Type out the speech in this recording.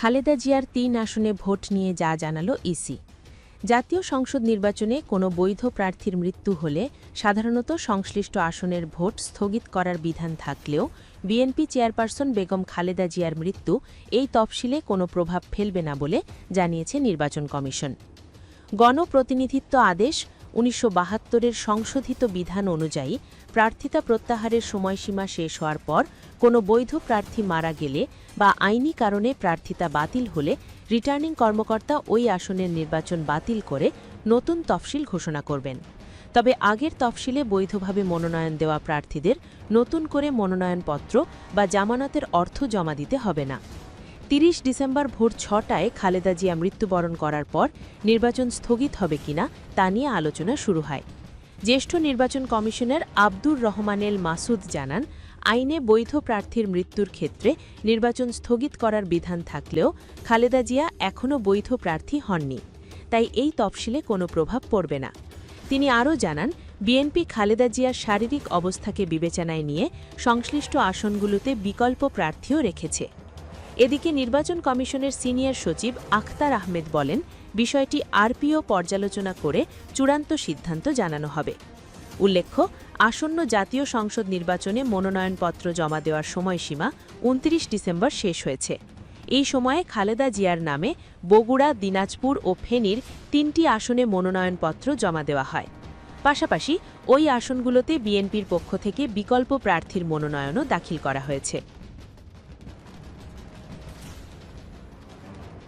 খালেদা জিয়ার ৩ আসনে ভোট নিয়ে যা জানালো ইসি। জাতীয় সংসদ নির্বাচনে কোনো বৈধ প্রার্থীর মৃত্যু হলে সাধারণত সংশ্লিষ্ট আসনের ভোট স্থগিত করার বিধান থাকলেও বিএনপি চেয়ারপারসন বেগম খালেদা জিয়ার মৃত্যু এই তফসিলে কোনো প্রভাব ফেলবে না বলে জানিয়েছে নির্বাচন কমিশন। গণপ্রতিনিধিত্ব আদেশ ১৯৭২-এর সংশোধিত বিধান অনুযায়ী প্রার্থিতা প্রত্যাহারের সময়সীমা শেষ হওয়ার পর কোনো বৈধ প্রার্থী মারা গেলে বা আইনি কারণে প্রার্থিতা বাতিল হলে রিটার্নিং কর্মকর্তা ওই আসনের নির্বাচন বাতিল করে নতুন তফসিল ঘোষণা করবেন। তবে আগের তফসিলে বৈধভাবে মনোনয়ন দেওয়া প্রার্থীদের নতুন করে মনোনয়নপত্র বা জামানতের অর্থ জমা দিতে হবে না। ৩০ ডিসেম্বর ভোর ৬টায় খালেদা জিয়া মৃত্যুবরণ করার পর নির্বাচন স্থগিত হবে কিনা তা নিয়ে আলোচনা শুরু হয়। জ্যেষ্ঠ নির্বাচন কমিশনার আব্দুর রহমানেল মাসুদ জানান, আইনে বৈধ প্রার্থীর মৃত্যুর ক্ষেত্রে নির্বাচন স্থগিত করার বিধান থাকলেও খালেদা জিয়া এখনও বৈধ প্রার্থী হননি, তাই এই তফসিলে কোনো প্রভাব পড়বে না। তিনি আরও জানান, বিএনপি খালেদা জিয়ার শারীরিক অবস্থাকে বিবেচনায় নিয়ে সংশ্লিষ্ট আসনগুলোতে বিকল্প প্রার্থীও রেখেছে। এদিকে নির্বাচন কমিশনের সিনিয়র সচিব আখতার আহমেদ বলেন, বিষয়টি আরপিও পর্যালোচনা করে চূড়ান্ত সিদ্ধান্ত জানানো হবে। উল্লেখ্য, আসন্ন জাতীয় সংসদ নির্বাচনে মনোনয়নপত্র জমা দেওয়ার সময়সীমা ২৯ ডিসেম্বর শেষ হয়েছে। এই সময়ে খালেদা জিয়ার নামে বগুড়া, দিনাজপুর ও ফেনীর ৩টি আসনে মনোনয়নপত্র জমা দেওয়া হয়। পাশাপাশি ওই আসনগুলোতে বিএনপির পক্ষ থেকে বিকল্প প্রার্থীর মনোনয়নও দাখিল করা হয়েছে।